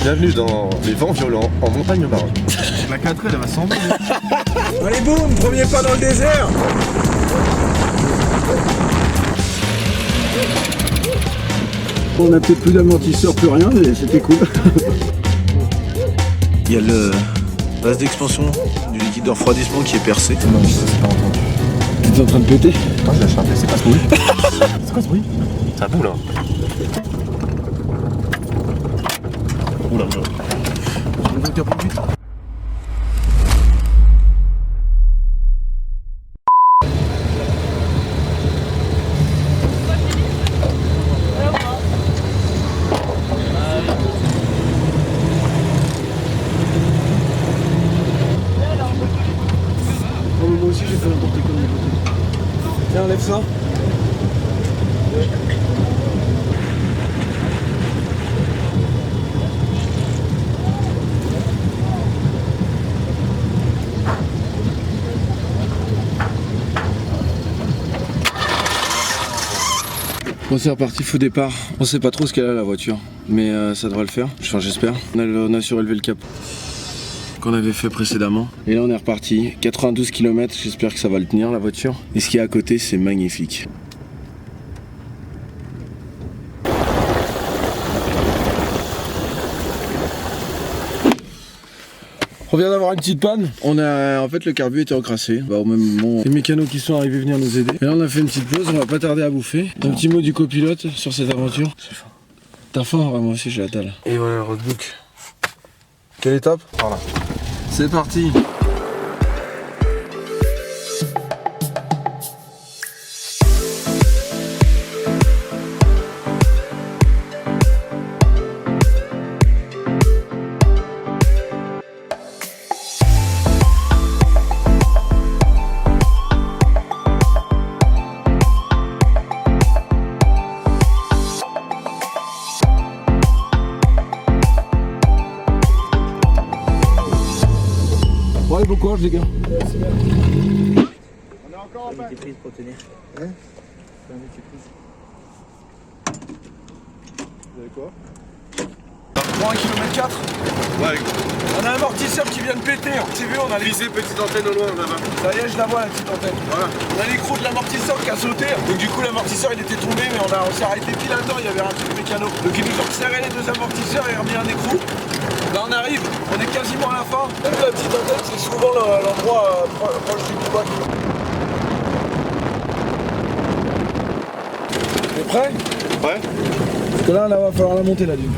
Bienvenue dans les vents violents en montagne maroc. La 4L elle va s'envoler. Allez boum, premier pas dans le désert. On a peut-être plus d'amortisseur, plus rien, mais c'était cool. Il y a le vase d'expansion du liquide de refroidissement qui est percé. Non, ça c'est pas entendu. T'es en train de péter? Moi je lâche un peu, c'est pas ce bruit. C'est quoi ce bruit? Ça boule hein. Oula oula. Je veux dire plus vite. Moi aussi j'ai fait n'importe quoi de mon côté. Tiens, enlève ça. Bon c'est reparti, faux départ. On sait pas trop ce qu'elle a la voiture, mais ça devrait le faire, enfin j'espère. On a surélevé le capot qu'on avait fait précédemment. Et là on est reparti, 92 km, j'espère que ça va le tenir la voiture. Et ce qu'il y a à côté c'est magnifique. On vient d'avoir une petite panne. En fait le carbu était encrassé. Au même moment, les mécanos qui sont arrivés venir nous aider. Et là on a fait une petite pause, on va pas tarder à bouffer. Un petit mot du copilote sur cette aventure. J'ai faim. T'as faim? Ouais, moi aussi j'ai la dalle. Et voilà le roadbook. Quelle étape? Voilà. C'est parti. Ouais, bon courage les gars. On est encore en bas. Multiprise pour tenir. Ouais. C'est un multiprise. Vous avez quoi? Pour 1 km 4. Ouais. On a un amortisseur qui vient de péter. Tu vu, on a les... Visez petite antenne au loin là-bas. Ça y est, je la vois la petite antenne. Voilà. On a l'écrou de l'amortisseur qui a sauté. Donc du coup l'amortisseur il était tombé, mais on s'est arrêté pile là-dedans, il y avait un truc mécano. Donc il nous a resserré les deux amortisseurs et remis un écrou. Là on arrive, on est quasiment à la fin. Même la petite antenne c'est souvent l'endroit proche du couloir. T'es prêt? Ouais. Parce que là va falloir la monter la dune.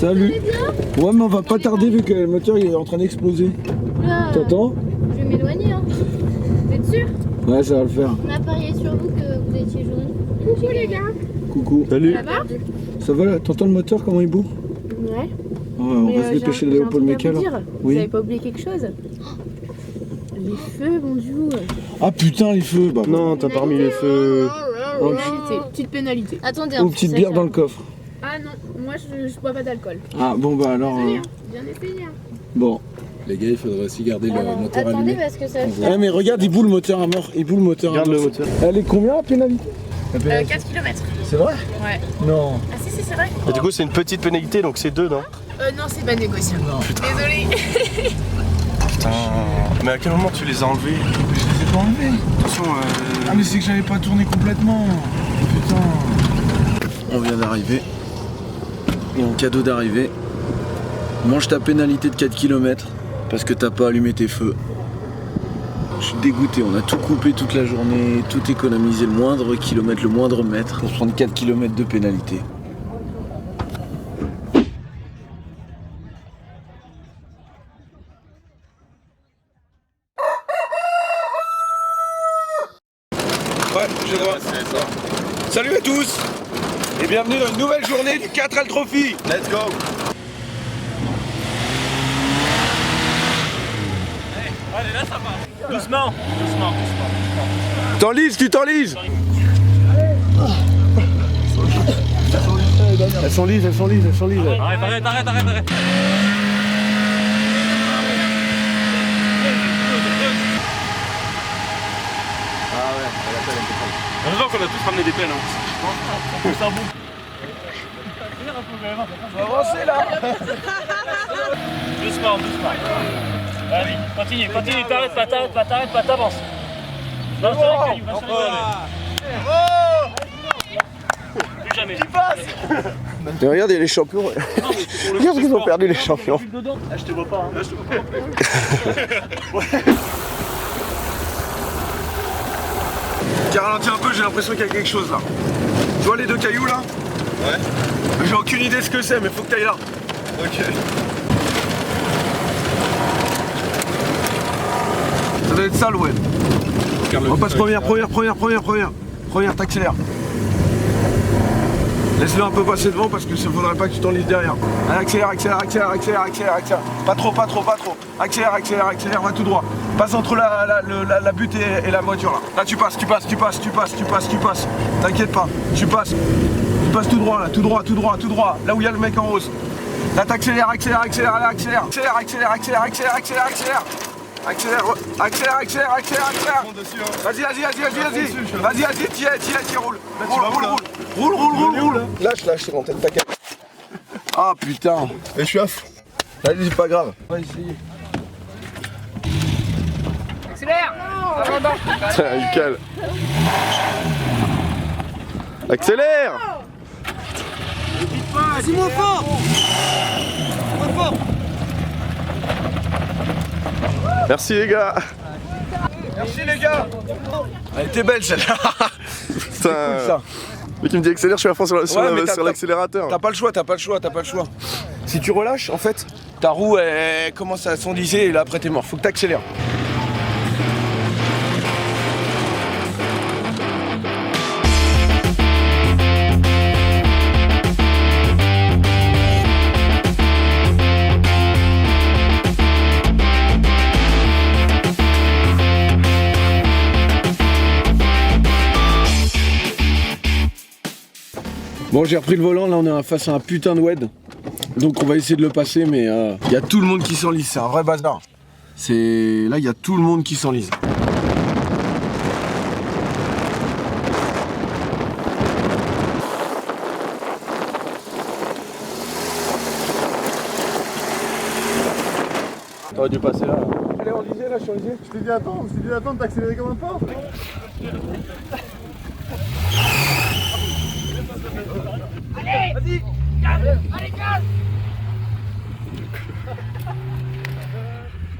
Salut. Ouais mais on va pas tarder vu que le moteur il est en train d'exploser. T'entends? Je vais m'éloigner hein. Vous êtes sûr? Ouais ça va le faire. On a parié sur vous que vous étiez jaune. Coucou les gars. Coucou. Salut. Ça va? Ça va là? T'entends le moteur comment il boue? Ouais. Ouais, on va se dépêcher d'aller au pôle méca là. Vous avez pas oublié quelque chose? Les feux, mon dieu. Ah putain les feux bah. Non, t'as pas remis les feux. Petite pénalité. Attendez, Une petite bière dans le coffre. Ah non, moi je bois pas d'alcool. Ah bon bah alors. Bien essayé. Hein. Bon. Les gars, il faudrait aussi garder le moteur Attendez allumé. parce que ça Eh mais regarde, il bout le moteur à mort. Il bout le moteur à Regarde mort. le moteur. Elle est combien la pénalité? 4 km. C'est vrai? Ouais. Non. Ah si, c'est vrai. Et du coup c'est une petite pénalité donc c'est 2 non? Non, c'est pas négociable. Désolé. Putain. Mais à quel moment tu les as enlevés? Je les ai pas enlevés. Attention Ah mais c'est que j'avais pas tourné complètement. Putain. On vient d'arriver. Et en cadeau d'arrivée, mange ta pénalité de 4 km parce que t'as pas allumé tes feux. Je suis dégoûté, on a tout coupé toute la journée, tout économisé, le moindre kilomètre, le moindre mètre pour se prendre 4 km de pénalité. Ouais, j'ai droit. Salut à tous et bienvenue dans une nouvelle journée du 4L Trophy. Let's go. Allez, là ça va. Doucement. T'enlises, tu t'enlises. Elles sont lises, elles sont lises, elles sont lises. Arrête. Heureusement qu'on a tous ramené des pelles. C'est un bon. Faut avancer là. Doucement. Vas-y, continue, t'arrêtes pas, t'avances. Non, c'est vrai qu'il va plus jamais. Mais regarde, il y a les champions. Regarde ce qu'ils ont perdu les champions. Ah, je te vois pas. Qui ralentit un peu, j'ai l'impression qu'il y a quelque chose là. Tu vois les deux cailloux là? Ouais. J'ai aucune idée de ce que c'est, mais faut que t'ailles là. Ok. Ça doit être ça le web. On passe première, t'accélères. Laisse-le un peu passer devant parce que ça faudrait pas que tu t'enlises derrière. Allez, accélère. Pas trop. Accélère, va tout droit. Passe entre la butte et la voiture là. Là tu passes. T'inquiète pas, tu passes. Tu passes tout droit là, tout droit. Là où il y a le mec en rose. Là t'accélères, accélère. Accélère. Vas-y, t'y es, roule. Roule. Lâche, c'est bon, t'as qu'à. Ah putain. Et je suis à fond. Allez, c'est pas grave. On va essayer. Accélère. Tiens, il cale. Accélère. Vas-y, moins fort. Merci les gars. Elle était belle celle-là. Putain. Cool, ça. Mais qui me dit accélère, je suis à fond sur l'accélérateur. T'as pas le choix. Si tu relâches, en fait, ta roue elle commence à s'enliser et là après t'es mort. Faut que t'accélères. Bon, j'ai repris le volant, là on est face à un putain de WED. Donc on va essayer de le passer, mais il y a tout le monde qui s'enlise, c'est un vrai bazar. Là, il y a tout le monde qui s'enlise. T'aurais dû passer là. Elle est enlisée là, je suis enlisé. Je t'ai dit attends, d'accélérer comme un porc. Allez, gaz.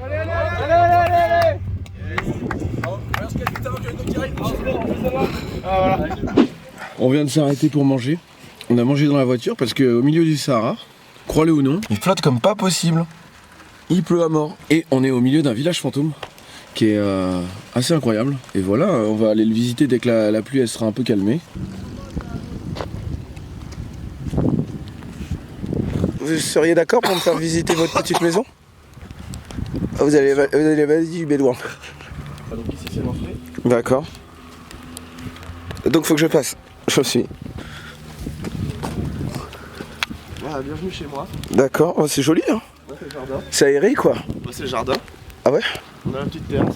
Allez. On vient de s'arrêter pour manger. On a mangé dans la voiture parce qu'au milieu du Sahara, crois-le ou non, il flotte comme pas possible. Il pleut à mort. Et on est au milieu d'un village fantôme qui est assez incroyable. Et voilà, on va aller le visiter dès que la pluie elle sera un peu calmée. Vous seriez d'accord pour me faire visiter votre petite maison? Vous allez vas-y du bédouin. Donc ici c'est l'entrée. D'accord. Donc faut que je passe. Je suis. Voilà, bienvenue chez moi. D'accord, oh, c'est joli hein. Là c'est le jardin. C'est aéré quoi. Là c'est le jardin. Ah ouais. On a la petite terrasse.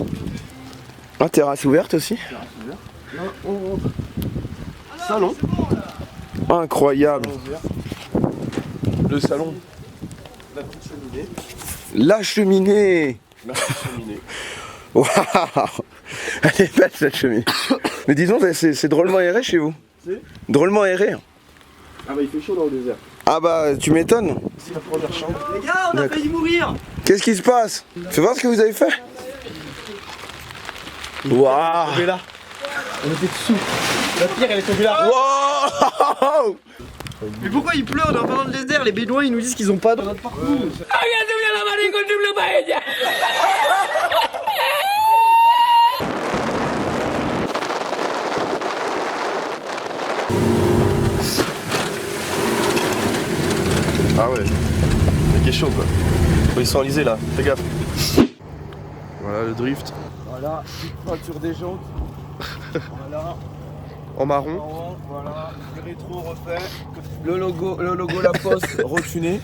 Ah, terrasse ouverte aussi. Là on rentre. Salon. Incroyable. Le salon. La petite cheminée. La cheminée. La petite cheminée. Waouh. Elle est belle cette cheminée. Mais dis donc, c'est drôlement aéré chez vous. Drôlement aéré. Ah bah il fait chaud dans le désert. Ah bah tu m'étonnes. C'est la première chambre. Les gars, on a failli mourir. Qu'est-ce qui se passe? Fais voir ce que vous avez fait. Waouh. On est là. On était dessous. La pierre, elle est tombée là. Wow. Mais pourquoi il pleut? On est en plein dans le désert. Les bédouins, ils nous disent qu'ils ont pas de partout. Ah ouais. C'est qui est chaud quoi. Ils sont enlisés là, fais gaffe. Voilà le drift. Voilà, petite peinture des jantes. Voilà. En marron. Voilà. métro refait. Le logo La Poste retuné.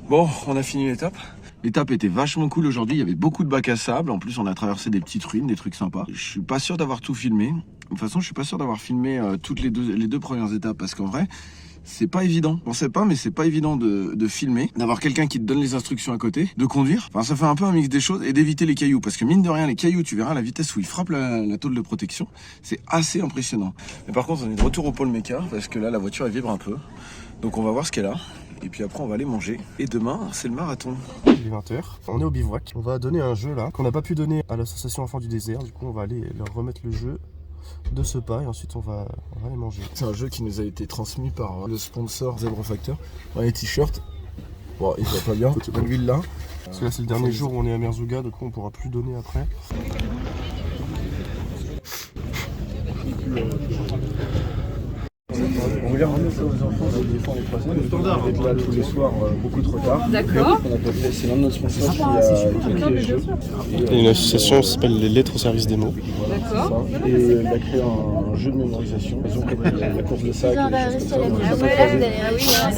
Bon, on a fini l'étape. L'étape était vachement cool aujourd'hui, il y avait beaucoup de bacs à sable. En plus, on a traversé des petites ruines, des trucs sympas. Je suis pas sûr d'avoir tout filmé. De toute façon, je suis pas sûr d'avoir filmé toutes les deux premières étapes parce qu'en vrai, c'est pas évident. On sait pas, mais c'est pas évident de filmer, d'avoir quelqu'un qui te donne les instructions à côté, de conduire. Enfin, ça fait un peu un mix des choses et d'éviter les cailloux. Parce que mine de rien, les cailloux, tu verras la vitesse où ils frappent la tôle de protection, c'est assez impressionnant. Mais par contre, on est de retour au pôle méca parce que là, la voiture, elle vibre un peu. Donc on va voir ce qu'elle a. Et puis après, on va aller manger. Et demain, c'est le marathon. Il est 20h, on est au bivouac. On va donner un jeu là, qu'on n'a pas pu donner à l'association Enfants du Désert. Du coup, on va aller leur remettre le jeu de ce pas et ensuite on va aller manger. C'est un jeu qui nous a été transmis par le sponsor Zebra Factor. On a les t-shirts. Bon, il va pas bien. Faut bonne l'huile là. Parce que là, c'est le dernier jour où on est à Merzouga, du coup, on pourra plus donner après. On voulait ramener ça aux enfants de défendre les croisades. On est là tous les soirs beaucoup trop tard. D'accord. C'est l'un de nos sponsors qui a créé le jeu. Il y a une association qui s'appelle les Lettres au service des mots. D'accord. Et il a créé un jeu de mémorisation. Ils ont fait la course de sac. Ah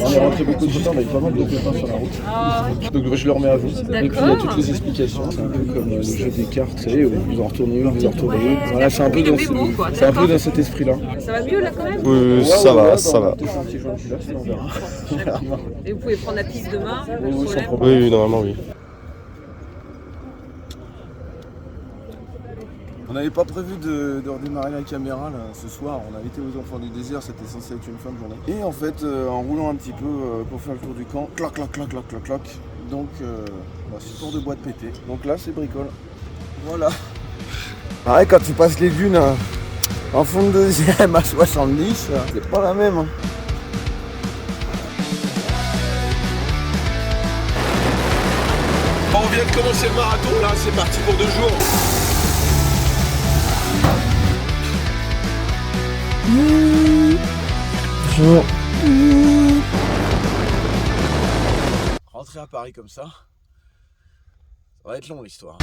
On est rentré beaucoup de temps, on avait pas mal de copains sur la route. Donc je le remets à vous. Et puis il y a toutes les explications. C'est un peu comme le jeu des cartes, vous savez, où vous en retournez une, vous en retournez une. Voilà, c'est un peu dans cet esprit-là. Ça va mieux là quand même? Ça va, ça va. Et vous pouvez prendre la piste demain? Oui, normalement, oui. On n'avait pas prévu de redémarrer la caméra là, ce soir. On avait été aux Enfants du Désert, c'était censé être une fin de journée. Et en fait, en roulant un petit peu pour faire le tour du camp, clac, clac, clac, clac, clac, clac. Donc, support de boîte pété. Donc là, c'est bricole. Voilà. Pareil, quand tu passes les dunes en fond de deuxième à 70, c'est pas la même. Hein. On vient de commencer le marathon là, c'est parti pour 2 jours. Bonjour. Rentrer à Paris comme ça va être long l'histoire.